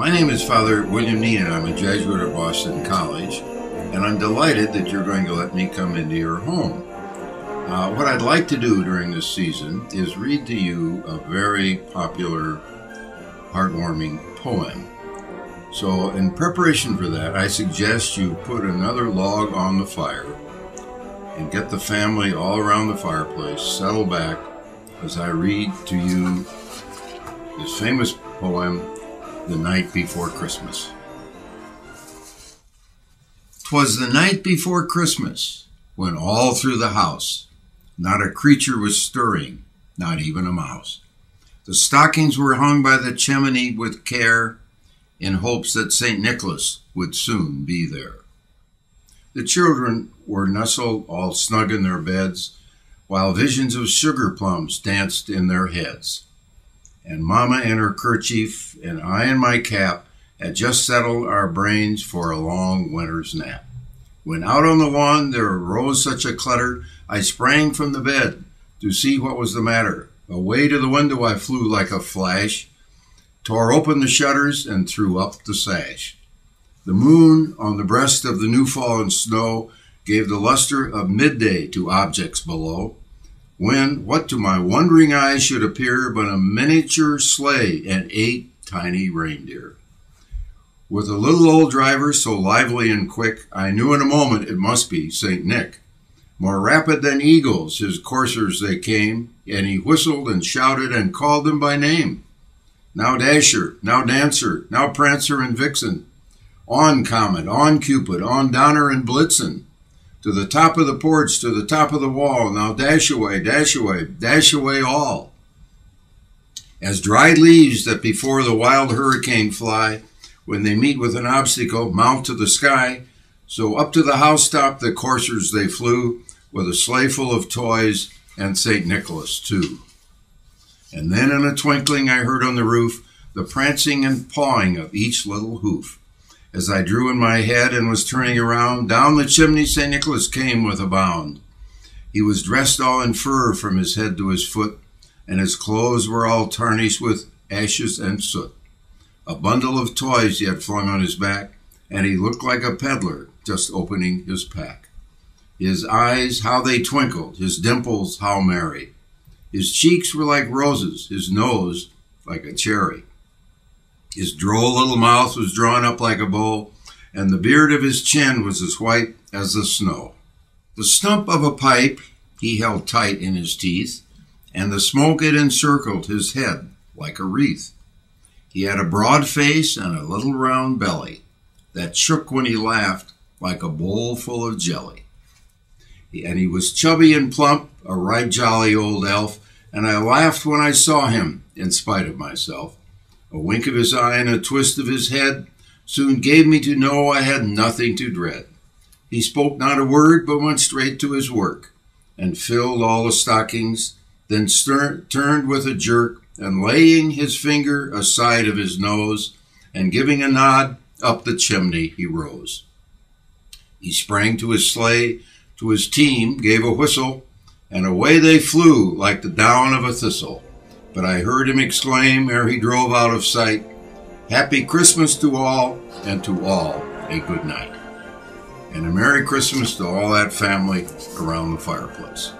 My name is Father William Neenan. I'm a Jesuit at Boston College, and I'm delighted that you're going to let me come into your home. What I'd like to do during this season is read to you a very popular, heartwarming poem. So in preparation for that, I suggest you put another log on the fire and get the family all around the fireplace, settle back as I read to you this famous poem, The Night Before Christmas. 'Twas the night before Christmas, when all through the house not a creature was stirring, not even a mouse. The stockings were hung by the chimney with care, in hopes that St. Nicholas would soon be there. The children were nestled all snug in their beds, while visions of sugar plums danced in their heads. And Mama in her kerchief, and I in my cap, had just settled our brains for a long winter's nap. When out on the lawn there arose such a clutter, I sprang from the bed to see what was the matter. Away to the window I flew like a flash, tore open the shutters and threw up the sash. The moon on the breast of the new-fallen snow gave the luster of midday to objects below, when what to my wondering eyes should appear but a miniature sleigh and 8 tiny reindeer. With a little old driver so lively and quick, I knew in a moment it must be St. Nick. More rapid than eagles his coursers they came, and he whistled and shouted and called them by name. Now Dasher, now Dancer, now Prancer and Vixen. On Comet, on Cupid, on Donner and Blitzen. To the top of the porch, to the top of the wall, now dash away, dash away, dash away all. As dried leaves that before the wild hurricane fly, when they meet with an obstacle, mount to the sky, so up to the housetop the coursers they flew, with a sleigh full of toys and St. Nicholas too. And then in a twinkling I heard on the roof the prancing and pawing of each little hoof. As I drew in my head and was turning around, down the chimney St. Nicholas came with a bound. He was dressed all in fur from his head to his foot, and his clothes were all tarnished with ashes and soot. A bundle of toys he had flung on his back, and he looked like a peddler just opening his pack. His eyes, how they twinkled, his dimples, how merry. His cheeks were like roses, his nose like a cherry. His droll little mouth was drawn up like a bow, and the beard of his chin was as white as the snow. The stump of a pipe he held tight in his teeth, and the smoke it encircled his head like a wreath. He had a broad face and a little round belly that shook when he laughed like a bowl full of jelly. And he was chubby and plump, a right jolly old elf, and I laughed when I saw him, in spite of myself. A wink of his eye and a twist of his head soon gave me to know I had nothing to dread. He spoke not a word, but went straight to his work, and filled all the stockings, then turned with a jerk, and laying his finger aside of his nose, and giving a nod, up the chimney he rose. He sprang to his sleigh, to his team, gave a whistle, and away they flew like the down of a thistle. But I heard him exclaim, ere he drove out of sight, "Happy Christmas to all, and to all a good night." And a Merry Christmas to all that family around the fireplace.